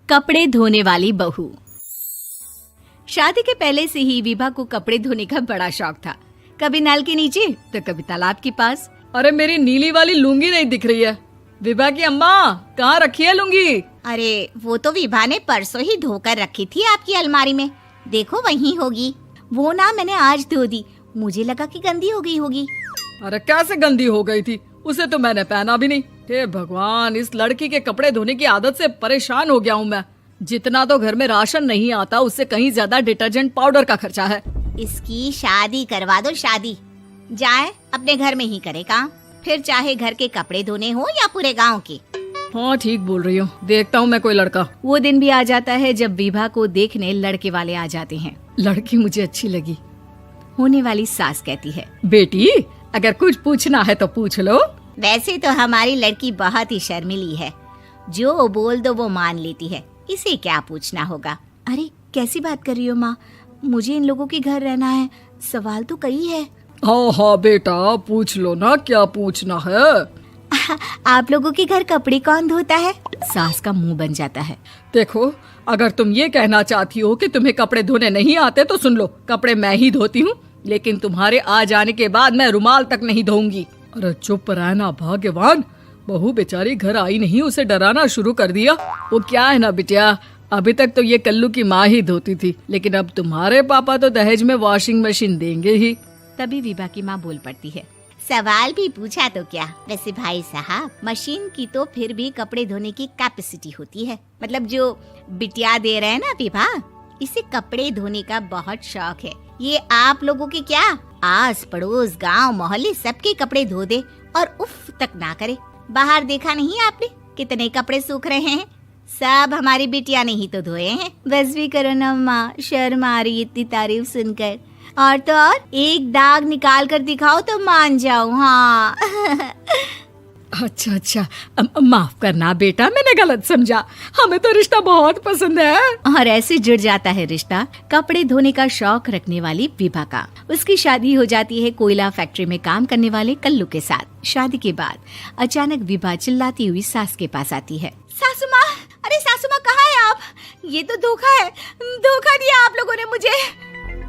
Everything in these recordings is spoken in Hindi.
कपड़े धोने वाली बहू। शादी के पहले से ही विभा को कपड़े धोने का बड़ा शौक था। कभी नल के नीचे तो कभी तालाब के पास। अरे मेरी नीली वाली लुंगी नहीं दिख रही है। विभा की अम्मा, कहाँ रखी है लुंगी? अरे वो तो विभा ने परसों ही धोकर रखी थी आपकी अलमारी में, देखो वहीं होगी। वो ना मैंने आज धो दी, मुझे लगा कि गंदी हो गई होगी। अरे कैसे गंदी हो गई थी? उसे तो मैंने पहना भी नहीं। हे भगवान, इस लड़की के कपड़े धोने की आदत से परेशान हो गया हूँ मैं। जितना तो घर में राशन नहीं आता, उससे कहीं ज्यादा डिटर्जेंट पाउडर का खर्चा है। इसकी शादी करवा दो, शादी जाए अपने घर में ही करे काम, फिर चाहे घर के कपड़े धोने हो या पूरे गांव के। हाँ ठीक बोल रही हूँ, देखता हूँ मैं कोई लड़का। वो दिन भी आ जाता है जब विभा को देखने लड़के वाले आ जाते हैं। लड़की मुझे अच्छी लगी। होने वाली सास कहती है, बेटी अगर कुछ पूछना है तो पूछ लो। वैसे तो हमारी लड़की बहुत ही शर्मीली है, जो बोल दो वो मान लेती है, इसे क्या पूछना होगा। अरे कैसी बात कर रही हो माँ, मुझे इन लोगों के घर रहना है, सवाल तो कई है। हाँ हाँ बेटा, पूछ लो ना, क्या पूछना है। आप लोगों के घर कपड़े कौन धोता है? सास का मुंह बन जाता है। देखो, अगर तुम ये कहना चाहती हो कि तुम्हें कपड़े धोने नहीं आते तो सुन लो, कपड़े मैं ही धोती हूँ, लेकिन तुम्हारे आ जाने के बाद मैं रुमाल तक नहीं धोऊंगी। अरे चुप रहना भाग्यवान, बहू बेचारी घर आई नहीं, उसे डराना शुरू कर दिया। वो क्या है ना बिटिया, अभी तक तो ये कल्लू की माँ ही धोती थी, लेकिन अब तुम्हारे पापा तो दहेज में वॉशिंग मशीन देंगे ही। तभी विभा की माँ बोल पड़ती है, सवाल भी पूछा तो क्या। वैसे भाई साहब, मशीन की तो फिर भी कपड़े धोने की कैपेसिटी होती है। मतलब जो बिटिया दे रहे हैं ना विभा, इसे कपड़े धोने का बहुत शौक है। ये आप लोगों के क्या, आस पड़ोस गांव मोहल्ले सबके कपड़े धो दे और उफ तक ना करे। बाहर देखा नहीं आपने कितने कपड़े सूख रहे हैं? सब हमारी बिटिया ने ही तो धोए हैं। बस भी करो ना माँ, शर्म आ रही इतनी तारीफ सुनकर। और तो और एक दाग निकाल कर दिखाओ तो मान जाओ। हाँ अच्छा, माफ करना बेटा, मैंने गलत समझा। हमें तो रिश्ता बहुत पसंद है। और ऐसे जुड़ जाता है रिश्ता कपड़े धोने का शौक रखने वाली विभा का। उसकी शादी हो जाती है कोयला फैक्ट्री में काम करने वाले कल्लू के साथ। शादी के बाद अचानक विभा चिल्लाती हुई सास के पास आती है। सासू माँ, अरे सासू माँ कहाँ है आप? ये तो धोखा है, धोखा दिया आप लोगों ने मुझे।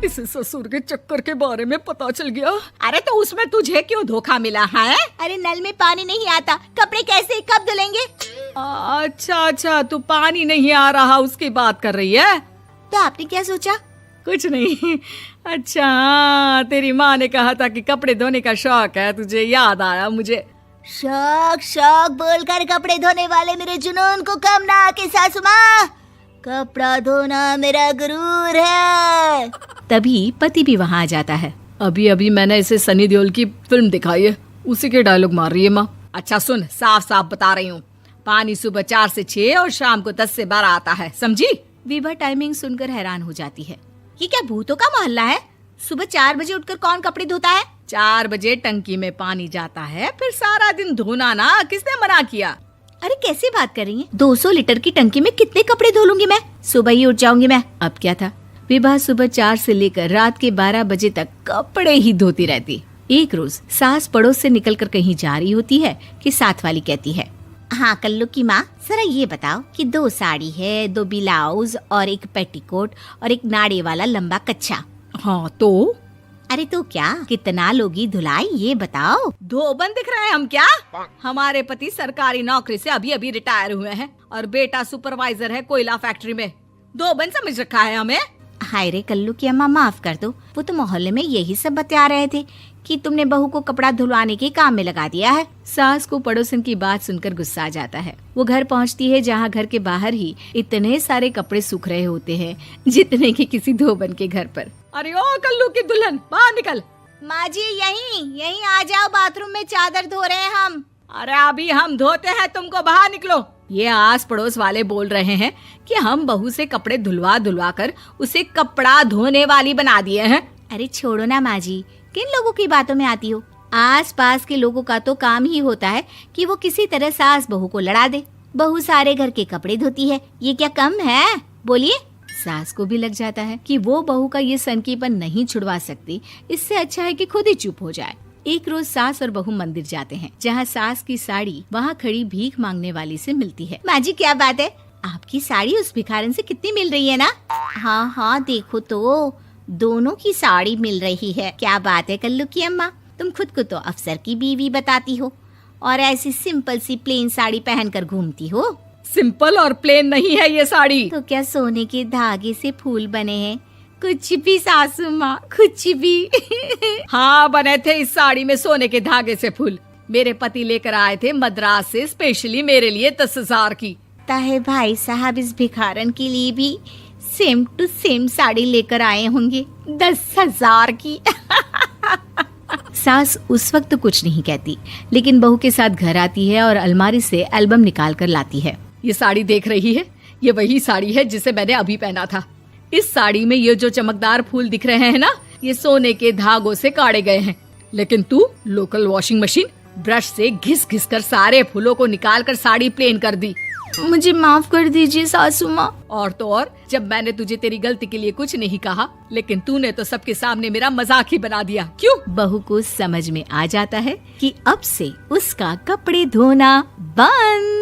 इसे ससुर के चक्कर के बारे में पता चल गया। अरे तो उसमें तुझे क्यों धोखा मिला है? अरे नल में पानी नहीं आता, कपड़े कैसे कब धुलेंगे? अच्छा, तू पानी नहीं आ रहा उसकी बात कर रही है। तो आपने क्या सोचा? कुछ नहीं। अच्छा, तेरी माँ ने कहा था कि कपड़े धोने का शौक है तुझे, याद आया मुझे। शौक बोलकर कपड़े धोने वाले मेरे जुनून को कम ना आके सासू माँ, कपड़ा धोना मेरा गुरूर है। तभी पति भी वहाँ आ जाता है। अभी मैंने इसे सनी देओल की फिल्म दिखाई है, उसी के डायलॉग मार रही है माँ। अच्छा सुन, साफ साफ बता रही हूँ, पानी सुबह 4 से 6 और शाम को 10 से 12 आता है, समझी? विभा टाइमिंग सुनकर हैरान हो जाती है। ये क्या भूतों का मोहल्ला है? सुबह 4 बजे उठकर कौन कपड़े धोता है? 4 बजे टंकी में पानी जाता है, फिर सारा दिन धोना ना, किसने मना किया? अरे कैसी बात कर रही हैं? 200 लीटर की टंकी में कितने कपड़े धो लूंगी मैं? सुबह ही उठ जाऊंगी मैं। अब क्या था, विभा सुबह 4 से लेकर रात के 12 बजे तक कपड़े ही धोती रहती। एक रोज सास पड़ोस से निकलकर कहीं जा रही होती है कि साथ वाली कहती है, हाँ कल्लू की माँ, जरा ये बताओ कि 2 साड़ी है, 2 ब्लाउज और एक पेटीकोट और एक नाड़े वाला लंबा कच्छा। हाँ तो? अरे तो क्या, कितना लोगी धुलाई ये बताओ। धोबन दिख रहे हैं हम क्या? हमारे पति सरकारी नौकरी से अभी रिटायर हुए हैं और बेटा सुपरवाइजर है कोयला फैक्ट्री में। धोबन समझ रखा है हमें? हाय रे कल्लू की अम्मा, माफ कर दो, वो तो मोहल्ले में यही सब बता रहे थे कि तुमने बहू को कपड़ा धुलवाने के काम में लगा दिया है। सास को पड़ोसन की बात सुनकर गुस्सा आ जाता है। वो घर पहुंचती है जहां घर के बाहर ही इतने सारे कपड़े सूख रहे होते हैं जितने कि किसी धोबन के घर पर। अरे ओ कल्लू की दुल्हन, बाहर निकल। माँ जी यहीं आ जाओ, बाथरूम में चादर धो रहे हैं हम। अरे अभी हम धोते हैं, तुमको बाहर निकलो। ये आस पड़ोस वाले बोल रहे हैं कि हम बहू से कपड़े धुलवा कर उसे कपड़ा धोने वाली बना दिए हैं। अरे छोड़ो ना माँ जी, किन लोगों की बातों में आती हो? आस पास के लोगों का तो काम ही होता है कि वो किसी तरह सास बहू को लड़ा दे। बहू सारे घर के कपड़े धोती है, ये क्या कम है? बोलिए। सास को भी लग जाता है कि वो बहू का ये सनकीपन नहीं छुड़वा सकती, इससे अच्छा है कि खुद ही चुप हो जाए। एक रोज सास और बहू मंदिर जाते हैं, जहाँ सास की साड़ी वहाँ खड़ी भीख मांगने वाली से मिलती है। माँ जी क्या बात है, आपकी साड़ी उस भिखारन से कितनी मिल रही है ना? हाँ हाँ देखो तो, दोनों की साड़ी मिल रही है। क्या बात है कल्लू की अम्मा, तुम खुद को तो अफसर की बीवी बताती हो और ऐसी सिंपल सी प्लेन साड़ी पहनकर घूमती हो। सिंपल और प्लेन नहीं है ये साड़ी। तो क्या सोने के धागे से फूल बने हैं? कुछ भी सासू माँ, कुछ भी। हाँ बने थे इस साड़ी में सोने के धागे से फूल। मेरे पति लेकर आए थे मद्रास से स्पेशली मेरे लिए 10,000 की। ताहे भाई साहब इस भिखारन के लिए भी सेम टू सेम साड़ी लेकर आए होंगे 10,000 की। सास उस वक्त तो कुछ नहीं कहती, लेकिन बहू के साथ घर आती है और अलमारी से एल्बम निकाल कर लाती है। ये साड़ी देख रही है, ये वही साड़ी है जिसे मैंने अभी पहना था। इस साड़ी में ये जो चमकदार फूल दिख रहे हैं ना, ये सोने के धागों से काढ़े गए हैं। लेकिन तू लोकल वॉशिंग मशीन ब्रश से घिस घिस कर सारे फूलों को निकाल कर साड़ी प्लेन कर दी। मुझे माफ कर दीजिए सासू माँ। और तो और, जब मैंने तुझे तेरी गलती के लिए कुछ नहीं कहा, लेकिन तूने तो सबके सामने मेरा मजाक ही बना दिया। क्यों? बहू को समझ में आ जाता है कि अब से उसका कपड़े धोना बंद।